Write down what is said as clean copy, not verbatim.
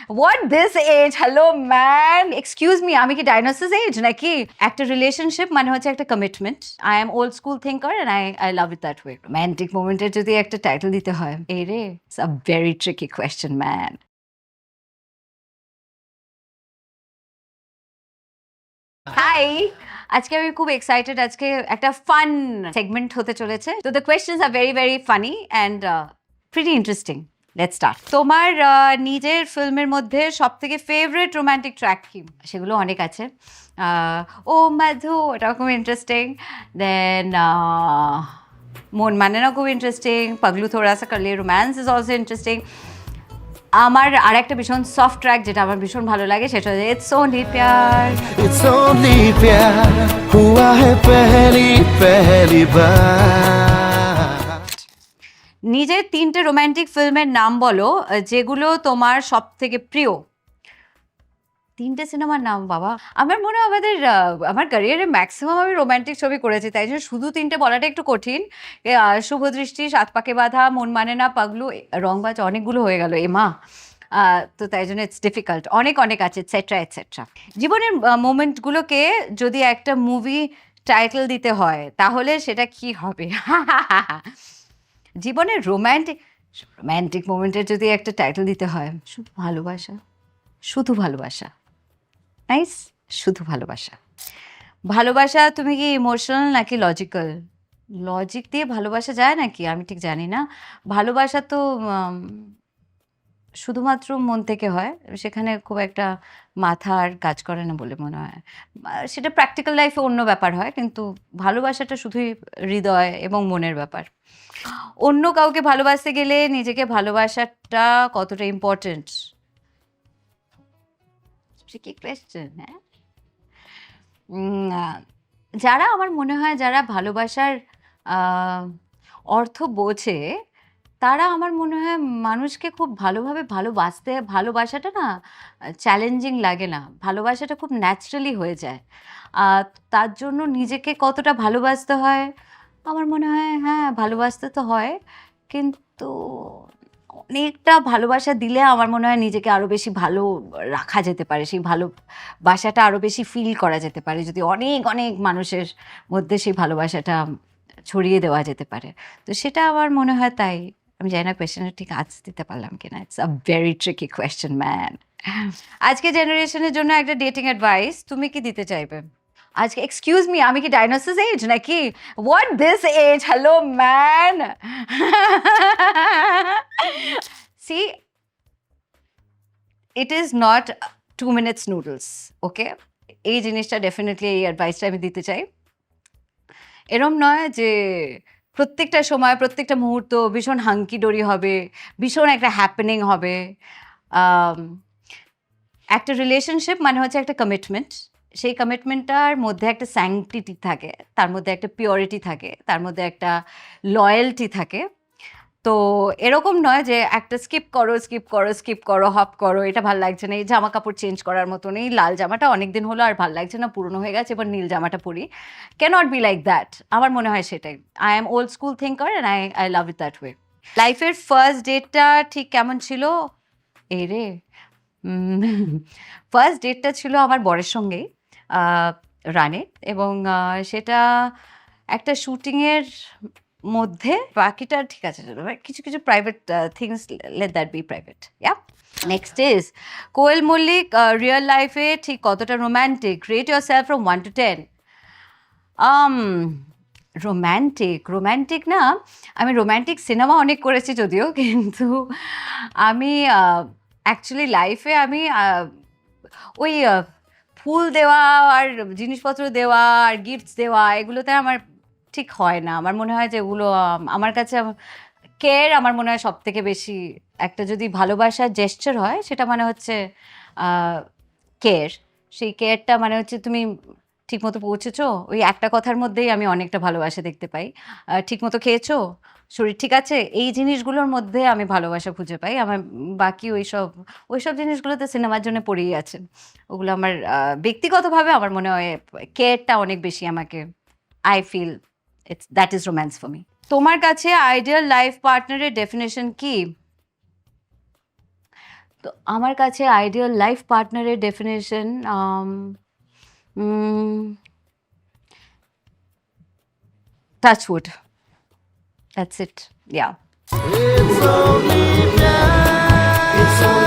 What this age? Hello man. Excuse me, আমি কি dinosaurs age নাকি? একটা রিলেশনশিপ মানে হচ্ছে একটা commitment. I am old school thinker and I love it that way. Romantic মোমেন্টের যদি একটা টাইটেল দিতে হয়, এই রে, it's a very tricky question, man. Hi, আজকে আমি খুব এক্সাইটেড। আজকে একটা ফান সেগমেন্ট হতে চলেছে। তো the questions are very very funny and pretty interesting. Let's start. তোমার নিজের ফিল্মের মধ্যে সব থেকে ফেভারিট রোমান্টিক ট্র্যাক কি? সেগুলো অনেক আছে। ও মাধু, এটাও খুব ইন্টারেস্টিং। দেন মন মানে না, খুব ইন্টারেস্টিং। পাগলু থোড়া সা করলে রোম্যান্স ইজ অলসো ইন্টারেস্টিং। আমার আর একটা ভীষণ সফট ট্র্যাক যেটা আমার ভীষণ ভালো লাগে সেটা হচ্ছে it's only Pyaar. It's only प्यार हुआ है पहली पहली बार। নিজের 3টে রোমান্টিক ফিল্মের নাম বলো যেগুলো তোমার সব থেকে প্রিয়। 3টে সিনেমার নাম বাবা। আমার মনে হয় আমার ক্যারিয়ারে ম্যাক্সিমাম আমি রোমান্টিক ছবি করেছি, তাই জন্য শুধু 3টে বলাটা একটু কঠিন। শুভদৃষ্টি, সাত পাকে বাঁধা, মন মানে না, পাগলু, রংবাজ, অনেকগুলো হয়ে গেল এমা। তো তাই জন্য ইটস ডিফিকাল্ট। অনেক অনেক আছে, এটসেট্রা এটসেট্রা। জীবনের মোমেন্টগুলোকে যদি একটা মুভি টাইটেল দিতে হয় তাহলে সেটা কি হবে? জীবনের রোম্যান্টিক মোমেন্টের যদি একটা টাইটেল দিতে হয়, শুধু ভালোবাসা, শুধু ভালোবাসা। নাইস, শুধু ভালোবাসা। ভালোবাসা তুমি কি ইমোশনাল নাকি লজিক্যাল? লজিক দিয়ে ভালোবাসা যায় নাকি? আমি ঠিক জানি না। ভালোবাসা তো শুধুমাত্র মন থেকে হয়, সেখানে খুব একটা মাথা আর কাজ করে না বলে মনে হয়। সেটা প্র্যাকটিক্যাল লাইফে অন্য ব্যাপার হয়, কিন্তু ভালোবাসাটা শুধুই হৃদয় এবং মনের ব্যাপার। অন্য কাউকে ভালোবাসতে গেলে নিজেকে ভালোবাসাটা কতটা ইম্পর্টেন্ট? কি কোয়েশ্চেন, হ্যাঁ? যারা আমার মনে হয় যারা ভালোবাসার অর্থ বোঝে, তারা আমার মনে হয় মানুষকে খুব ভালোভাবে ভালোবাসাটা না চ্যালেঞ্জিং লাগে না। ভালোবাসাটা খুব ন্যাচারালি হয়ে যায়। তার জন্য নিজেকে কতটা ভালোবাসতে হয়, আমার মনে হয় হ্যাঁ, ভালোবাসতে তো হয়। কিন্তু অনেকটা ভালোবাসা দিলে আমার মনে হয় নিজেকে আরো বেশি ভালো রাখা যেতে পারে। সেই ভালোবাসাটা আরো বেশি ফিল করা যেতে পারে। যদি অনেক, অনেক মানুষের মধ্যে সেই ভালোবাসাটা ছড়িয়ে দেওয়া যেতে পারে। তো সেটা আমার মনে হয় তাই। আমি জানি না কোয়েশ্চেনের ঠিক আনসার দিতে পারলাম কিনা। It's a very tricky question man. আজকে জেনারেশনের জন্য একটা ডেটিং অ্যাডভাইস তুমি কি দিতে চাইবে? আজকে এক্সকিউজ মি, আমি কি ডাইনোসরস এজ নাকি? What this age? Hello man. See, it is not 2 minutes noodles, okay? এই জিনিসটা ডেফিনেটলি, এই অ্যাডভাইসটা আমি দিতে চাই। এরম নয় যে প্রত্যেকটা সময়, প্রত্যেকটা মুহূর্ত ভীষণ হাঙ্কি ডোরি হবে, ভীষণ একটা হ্যাপেনিং হবে। আম একটা রিলেশনশিপ মানে হচ্ছে একটা কমিটমেন্ট। সেই কমিটমেন্টটার মধ্যে একটা স্যাংটিটি থাকে, তার মধ্যে একটা পিওরিটি থাকে, তার মধ্যে একটা লয়ালটি থাকে। তো এরকম নয় যে একটা স্কিপ করো, স্কিপ করো, স্কিপ করো, হপ করো, এটা ভাল লাগছে না। এই জামাকাপড় চেঞ্জ করার মতন, এই লাল জামাটা অনেকদিন হলো আর ভাল লাগছে না, পুরনো হয়ে গেছে, এবার নীল জামাটা পরি। Can't be like that. আমার মনে হয় সেটাই। I am old school thinker and I love it that way. লাইফের ফার্স্ট ডেটটা ঠিক কেমন ছিল? এই রে, ফার্স্ট ডেটটা ছিল আমার বরের সঙ্গেই, রানে, এবং সেটা একটা শুটিংয়ের মধ্যে। বাকিটা ঠিক আছে, কিছু কিছু private things, let that be private. Yeah, next is Koel Mallick real লাইফে ঠিক কতটা romantic? Rate yourself from 1 to 10. Romantic না, আমি রোম্যান্টিক সিনেমা অনেক করেছি যদিও, কিন্তু আমি অ্যাকচুয়ালি লাইফে আমি ওই ফুল দেওয়া আর জিনিসপত্র দেওয়া আর গিফটস দেওয়া, এগুলোতে আমার ঠিক হয় না। আমার মনে হয় যে এগুলো আমার কাছে কেয়ার, আমার মনে হয় সব থেকে বেশি একটা যদি ভালোবাসার জেস্চার হয়, সেটা মানে হচ্ছে কেয়ার। সেই কেয়ারটা মানে হচ্ছে তুমি ঠিকমতো পৌঁছেছো, ওই একটা কথার মধ্যেই আমি অনেকটা ভালোবাসা দেখতে পাই। ঠিকমতো খেয়েছো, শরীর ঠিক আছে, এই জিনিসগুলোর মধ্যে আমি ভালোবাসা খুঁজে পাই। আমার বাকি ওইসব জিনিসগুলোতে সিনেমার জন্য পড়েই আছে। ওগুলো আমার ব্যক্তিগতভাবে আমার মনে হয় কেয়ারটা অনেক বেশি আমাকে, I feel that is romance for me. তোমার কাছে আইডিয়াল লাইফ পার্টনারের ডেফিনেশন কি? তো আমার কাছে আইডিয়াল লাইফ পার্টনারের definition touch wood, that's it, yeah. It's only प्यार, it's only